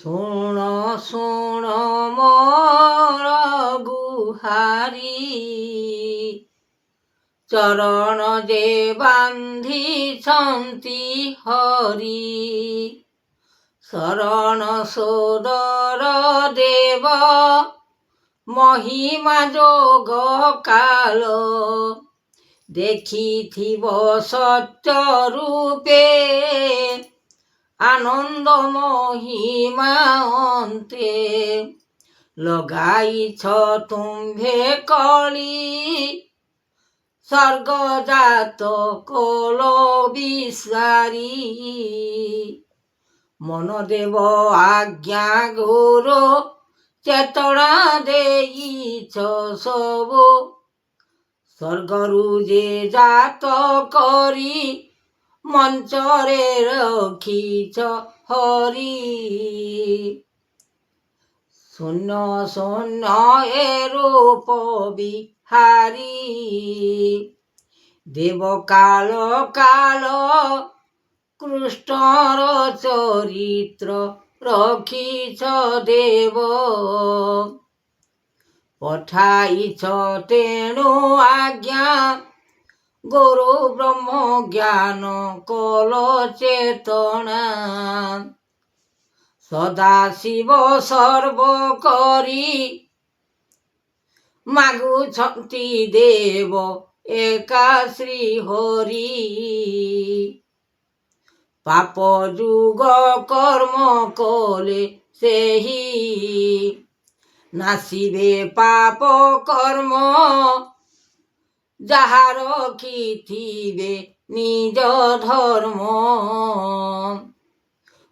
ଶୁଣ ଶୁଣ ମୋର ଗୁହାରି, ଚରଣ ଯେ ବାନ୍ଧିଛନ୍ତି ହରି। ଶରଣ ସୋଦର ଦେବ ମହିମା ଯୋଗ କାଳ, ଦେଖିଥିବ ସତ୍ୟ ରୂପେ ଆନନ୍ଦ ମହିମା ଅନ୍ତେ। ଲଗାଇଛ ତୁମ୍ଭେ କଳି, ସ୍ୱର୍ଗଜାତ କୋଲ ବିସାରି। ମନ ଦେବ ଆଜ୍ଞା ଗୁରୁ, ଚେତନା ଦେଇଛ ସବୁ। ସ୍ୱର୍ଗରୁ ଯେ ଜାତ କରି ମଞ୍ଚରେ ରଖିଛ ହରି। ଶୂନ୍ୟ ଶୂନ୍ୟ ଏ ରୂପ ବିହାରୀ, ଦେବ କାଳ କାଳ କୃଷ୍ଣର ଚରିତ୍ର ରଖିଛ ଦେବ। ପଠାଇଛ ତେଣୁ ଆଜ୍ଞା ଗୁରୁ ବ୍ରହ୍ମ ଜ୍ଞାନ କଲ ଚେତନା। ସଦାଶିବ ସର୍ବ କରି ମାଗୁଛନ୍ତି ଦେବ ଏକା ଶ୍ରୀ ହରି। ପାପ ଯୁଗ କର୍ମ କଲେ ସେହି, ନାସିବେ ପାପ କର୍ମ ଯାହା ରଖିଥିବେ ନିଜ ଧର୍ମ।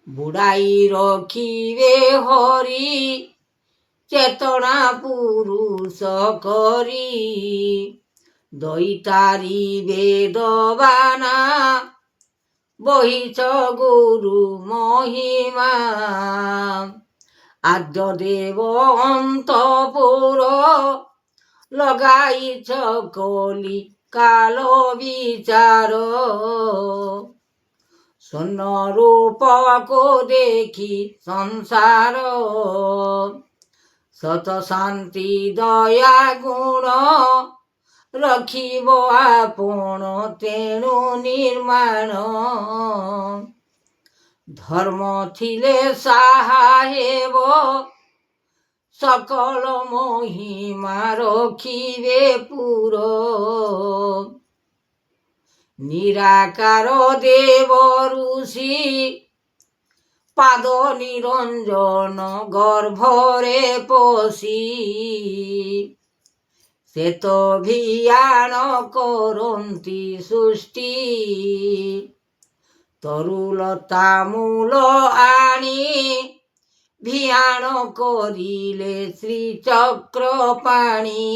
ବୁଡ଼ାଇ ରଖିବେ ହରି ଚେତନା ପୁରୁଷ କରି। ଦଇତାରି ବେଦବାନା ବହିଛ ଗୁରୁ ମହିମା। ଆଦ୍ୟ ଦେବ ଅନ୍ତପୁର, ଲଗାଇଛ କଲି କାଳ ବିଚାର। ସ୍ୱର୍ଣ୍ଣ ରୂପକୁ ଦେଖି ସଂସାର, ସତ ଶାନ୍ତି ଦୟା ଗୁଣ ରଖିବ ଆପଣ ତେଣୁ ନିର୍ମାଣ। ଧର୍ମ ଥିଲେ ସାହା ହେବ, ସକଳ ମହିମା ରଖିବେ ପୁର। ନିରାକାର ଦେବ ଋଷି, ପାଦ ନିରଞ୍ଜନ ଗର୍ଭରେ ପଶି। ଶ୍ଵେତ ଭିଆଣ କରନ୍ତି ସୃଷ୍ଟି, ତରୁଲତା ମୂଳ ଆଣି ଭିଆଣ କରିଲେ ଶ୍ରୀଚକ୍ର ପାଣି।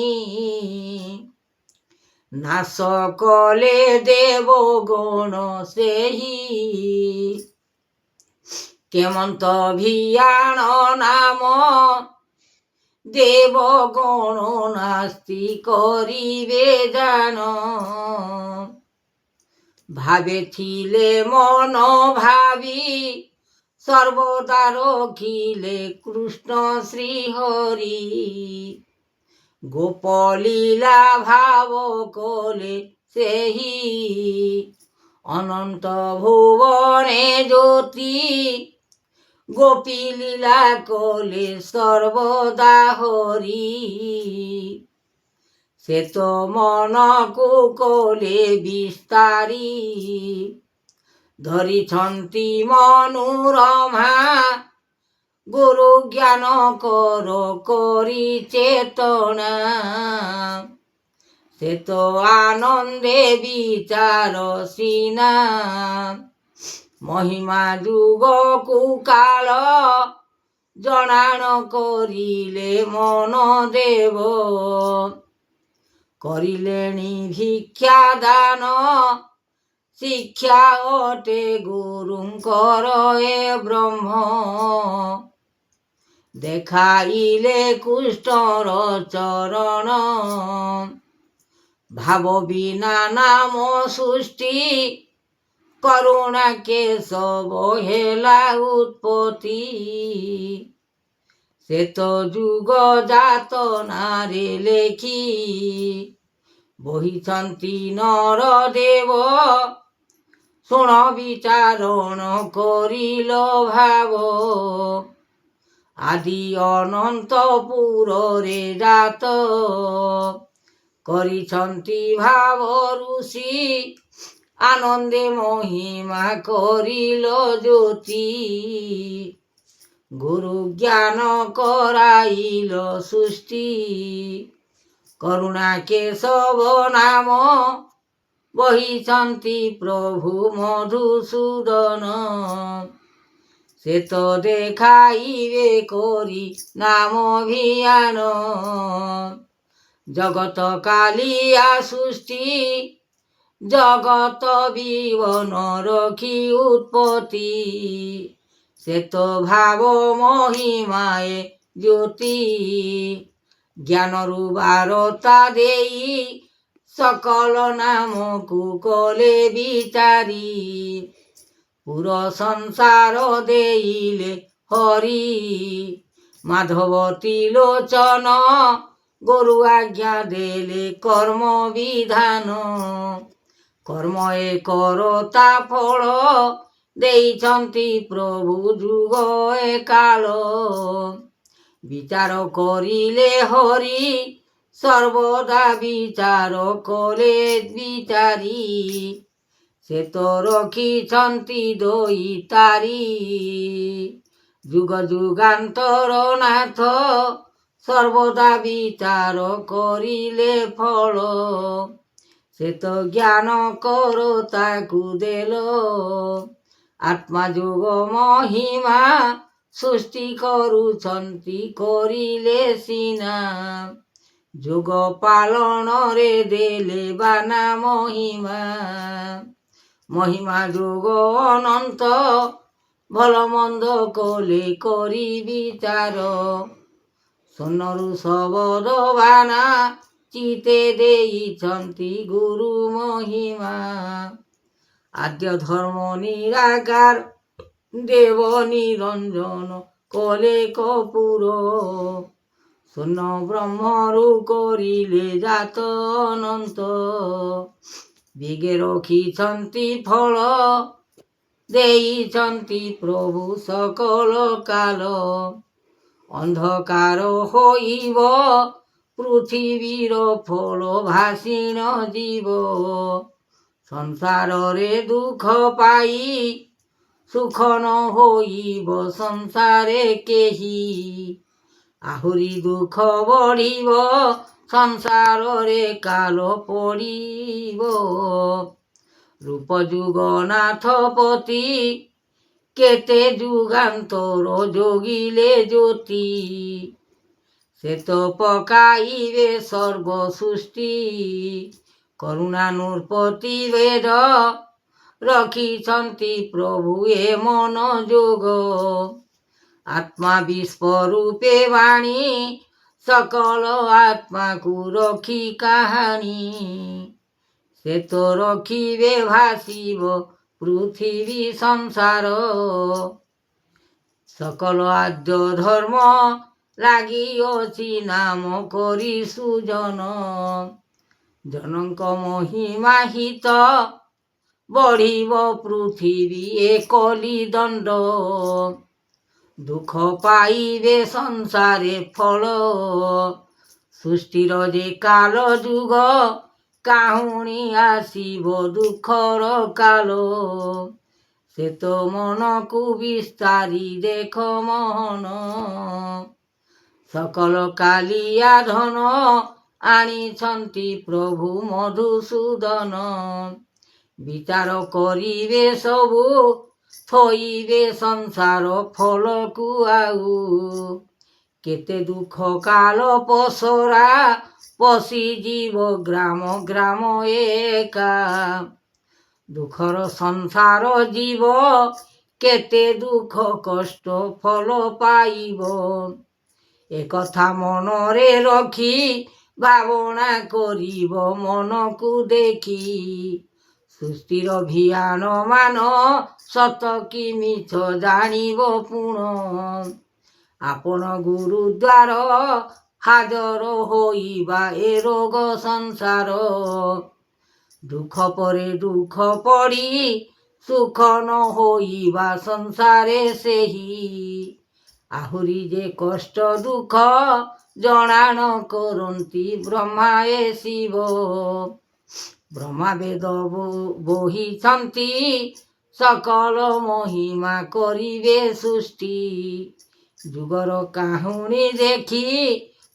ନାଶ କଲେ ଦେବ ଗଣ ସେହି, କେମନ୍ତ ଭିଆଣ ନାମ ଦେବ ଗଣ ନାସ୍ତି କରିବେ ଜାନ। ଭାବେଥିଲେ ମନ ଭାବି, ସର୍ବଦା ରଖିଲେ କୃଷ୍ଣ ଶ୍ରୀ ହରି। ଗୋପ ଲୀଳା ଭାବ କଲେ ସେହି, ଅନନ୍ତ ଭୁବନେ ଜ୍ୟୋତି। ଗୋପୀ ଲୀଳା କଲେ ସର୍ବଦା ହରି। ସେ ତ ମନକୁ କଲେ ବିସ୍ତାରି, ଧରିଛନ୍ତି ମନୋରମା। ଗୁରୁ ଜ୍ଞାନ କର କରି ଚେତନା, ସେ ତ ଆନନ୍ଦେ ବିଚାର ସିନା। ମହିମା ଯୁଗକୁ କାଳ, ଜଣାଣ କରିଲେ ମନ ଦେବ। କରିଲେଣି ଭିକ୍ଷା ଦାନ, ଶିକ୍ଷା ଅଟେ ଗୁରୁଙ୍କର ଏ ବ୍ରହ୍ମ। ଦେଖାଇଲେ କୃଷ୍ଣର ଚରଣ, ଭାବ ବିନା ନାମ ସୃଷ୍ଟି। କରୁଣା କେଶବ ହେଲା ଉତ୍ପତ୍ତି। শ্বেত ଯୁଗ ଯାତନାରେ ଲେଖି ବହିଛନ୍ତି ନରଦେବ। ଶୁଣ ବିଚାରଣ କରିଲ ଭାବ, ଆଦି ଅନନ୍ତପୁରରେ ଜାତ କରିଛନ୍ତି ଭାବ ଋଷି। ଆନନ୍ଦେ ମହିମା କରିଲ ଜ୍ୟୋତି, ଗୁରୁ ଜ୍ଞାନ କରାଇଲ ସୃଷ୍ଟି। କରୁଣା କେଶବ ନାମ ବହିଛନ୍ତି ପ୍ରଭୁ ମଧୁସୂଦନ। ସେ ତ ଦେଖାଇବେ କରି ନାମ ଭିଆନ। ଜଗତ କାଲିଆ ସୃଷ୍ଟି, ଜଗତ ବିବନ ରଖି ଉତ୍ପତ୍ତି। ସେ ତ ଭାବ ମହିମାଏ ଜ୍ୟୋତି, ଜ୍ଞାନରୁ ବାରତା ଦେଇ ସକଳ ନାମକୁ କଲେ ବିଚାରି। ପୁର ସଂସାର ଦେଇଲେ ହରି, ମାଧବ ତ୍ରିଲୋଚନ ଗୁରୁ ଆଜ୍ଞା ଦେଲେ କର୍ମ ବିଧାନ। କର୍ମ ଏ କରତା ଫଳ ଦେଇଛନ୍ତି ପ୍ରଭୁ ଯୁଗ ଏ କାଳ। ବିଚାର କରିଲେ ହରି, ସର୍ବଦା ବିଚାର କଲେ ବିଚାରି। ସେ ତ ରଖିଛନ୍ତି ଦଇତାରି, ଯୁଗ ଯୁଗାନ୍ତର ନାଥ ସର୍ବଦା ବିଚାର କରିଲେ ଫଳ। ସେ ତ ଜ୍ଞାନ କରତାକୁ ଦେଲ, ଆତ୍ମା ଯୋଗ ମହିମା ସୃଷ୍ଟି କରୁଛନ୍ତି କରିଲେ ସିନା। ଯୋଗ ପାଳନରେ ଦେଲେ ବାନା ମହିମା, ମହିମା ଯୋଗ ଅନନ୍ତ ଭଲ ମନ୍ଦ କଲେ କରି ବିଚାର। ସ୍ୱର୍ଣ୍ଣରୁ ଶବଦ ବାନା ଚିତେ ଦେଇଛନ୍ତି ଗୁରୁ ମହିମା। ଆଦ୍ୟ ଧର୍ମ ନିରାକାର ଦେବ ନିରଞ୍ଜନ କଲେ କପୁର। ସ୍ୱର୍ଣ୍ଣ ବ୍ରହ୍ମରୁ କରିଲେ ଜାତ ଅନନ୍ତ, ବିଗେ ରଖିଛନ୍ତି ଫଳ ଦେଇଛନ୍ତି ପ୍ରଭୁ ସକଳ କାଳ। ଅନ୍ଧକାର ହୋଇବ ପୃଥିବୀର ଫଳ ଭାସିଣ ଯିବ। ସଂସାରରେ ଦୁଃଖ ପାଇ ସୁଖ ନ ହୋଇବ ସଂସାରେ କେହି। ଆହୁରି ଦୁଃଖ ବଢ଼ିବ ସଂସାରରେ କାଳ ପଡ଼ିବ। ରୂପ ଯୁଗ ନାଥପତି କେତେ ଯୁଗାନ୍ତର ଯୋଗିଲେ ଜ୍ୟୋତି। ସେ ତ ପକାଇବେ ସର୍ବ ସୃଷ୍ଟି, କରୁଣା ନୃପତି ବେଦ ରଖିଛନ୍ତି ପ୍ରଭୁ ଏ ମନ ଯୋଗ। ଆତ୍ମା ବିଶ୍ୱରୂପେ ବାଣୀ ସକଳ ଆତ୍ମାକୁ ରଖି କାହାଣୀ। ସେ ତ ରଖିବେ ଭାସିବ ପୃଥିବୀ ସଂସାର। ସକଳ ଆଦ୍ୟ ଧର୍ମ ଲାଗିଅଛି ନାମ କରି ସୁଜନ। ଜନଙ୍କ ମହିମା ହିତ ବଢ଼ିବ ପୃଥିବୀ ଏ କଲି ଦଣ୍ଡ। ଦୁଃଖ ପାଇବେ ସଂସାରେ ଫଳ, ସୃଷ୍ଟିର ଯେ କାଳ ଯୁଗ କାହୁଣି ଆସିବ ଦୁଃଖର କାଳ। ସେ ତ ମନକୁ ବିସ୍ତାରି ଦେଖ ମୋହନ, ସକଳ କାଲିଆ ଧନ ଆଣିଛନ୍ତି ପ୍ରଭୁ ମଧୁସୂଦନ। ବିଚାର କରିବେ ସବୁ ଥୋଇବେ ସଂସାର ଫଳକୁ ଆଉ। କେତେ ଦୁଃଖ କାଳ ପସରା ପଶିଯିବ ଗ୍ରାମ ଗ୍ରାମ ଏକା। ଦୁଃଖର ସଂସାର ଯିବ କେତେ ଦୁଃଖ କଷ୍ଟ ଫଳ ପାଇବ। ଏକଥା ମନରେ ରଖି ଭାବନା କରିବ ମନକୁ ଦେଖି। ସୃଷ୍ଟିର ଭିଆନ ମାନ ସତ କି ମିଛ ଜାଣିବ ପୁଣ। ଆପଣ ଗୁରୁଦ୍ୱାର ହାଜର ହୋଇବା ଏ ରୋଗ ସଂସାର। ଦୁଃଖ ପରେ ଦୁଃଖ ପଡ଼ି ସୁଖ ନ ହୋଇବା ସଂସାରେ ସେହି। ଆହୁରି ଯେ କଷ୍ଟ ଦୁଃଖ ଜଣାଣ କରନ୍ତି ବ୍ରହ୍ମା ଏ ଶିବ। ବ୍ରହ୍ମା ବେଦ ବହିଛନ୍ତି ସକଳ ମହିମା କରିବେ ସୃଷ୍ଟି। ଯୁଗର କାହୁଣୀ ଦେଖି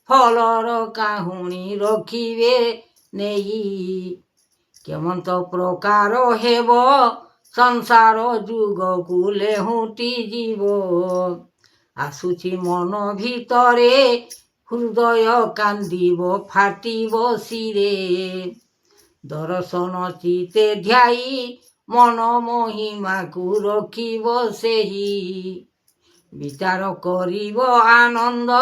ଫଳର କାହୁଣୀ ରଖିବେ ନେଇ। କେମନ୍ତ ପ୍ରକାର ହେବ ସଂସାର ଯୁଗକୁ ଲେହୁଟି ଯିବ। ଆସୁଛି ମନ ଭିତରେ ହୃଦୟ କାନ୍ଦିବ ଫାଟିବ ଶିରେ। ଦର୍ଶନ ଚିତେ ଧ୍ୟାଇ ମନ ମହିମାକୁ ରଖିବ ସେହି। ବିଚାର କରିବ ଆନନ୍ଦ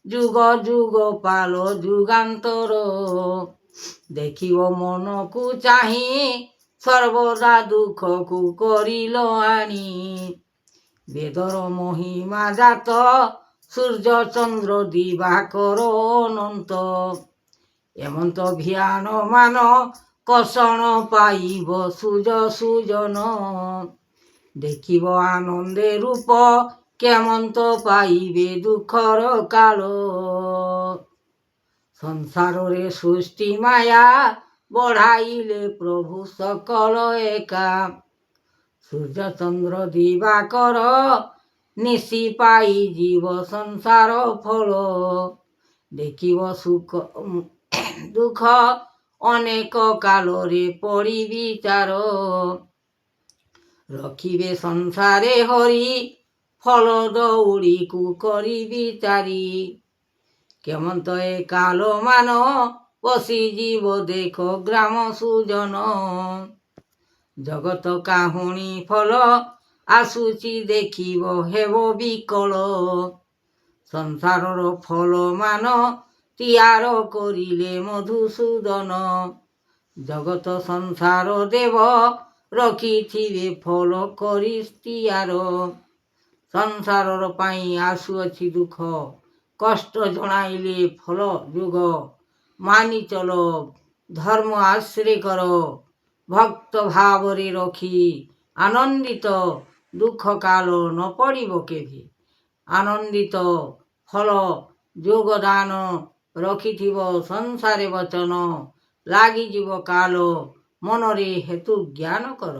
ଯୁଗ ଯୁଗ ପାଲ ଯୁଗାନ୍ତର। ଦେଖିବ ମନକୁ ଚାହିଁ ସର୍ବଦା ଦୁଃଖକୁ କରିଲ ଆଣି। ବେଦର ମହିମା ଜାତ ସୂର୍ଯ୍ୟ ଚନ୍ଦ୍ର ଦିବାକର ଅନନ୍ତ। ଏମନ୍ତ ଧ୍ୟାନ ମାନ କଷଣ ପାଇବ ସୁଜନ। ଦେଖିବ ଆନନ୍ଦେ ରୂପ କେମନ୍ତ ପାଇବେ ଦୁଃଖର କାଳ। ସଂସାରରେ ସୃଷ୍ଟି ମାୟା ବଢ଼ାଇଲେ ପ୍ରଭୁ ସକଳ ଏକା। ସୂର୍ଯ୍ୟ ଚନ୍ଦ୍ର ଦିବାକର ନିଶି ପାଇଯିବ ସଂସାର ଫଳ। ଦେଖିବ ସୁଖ ଦୁଃଖ ଅନେକ କାଳରେ ପଡ଼ି ବିଚାର। ରଖିବେ ସଂସାରେ ହରି ଫଳ ଦଉଡ଼ିକୁ କରି ବିଚାରି। କେମନ୍ତ ଏ କାଳ ମାନ ପଶିଯିବ ଦେଖ ଗ୍ରାମ ସୁଜନ। ଜଗତ କାହୁଣୀ ଫଳ ଆସୁଛି ଦେଖିବ ହେବ ବିକଳ। ସଂସାରର ଫଳ ମାନ ତିଆର କରିଲେ ମଧୁସୂଦନ। ଜଗତ ସଂସାର ଦେବ ରଖିଥିବେ ଫଳ କରି ତିଆର। ସଂସାରର ପାଇଁ ଆସୁଅଛି ଦୁଃଖ କଷ୍ଟ ଜଣାଇଲେ ଫଳ ଯୁଗ। ମାନି ଚଲ ଧର୍ମ ଆଶ୍ରୟ କର ଭକ୍ତ ଭାବରେ ରଖି ଆନନ୍ଦିତ। ଦୁଃଖ କାଳ ନ ପଡ଼ିବ କେବେ ଆନନ୍ଦିତ। ଫଳ ଯୋଗଦାନ ରଖିଥିବ ସଂସାରେ ବଚନ। ଲାଗିଯିବ କାଳ ମନରେ ହେତୁ ଜ୍ଞାନ କର।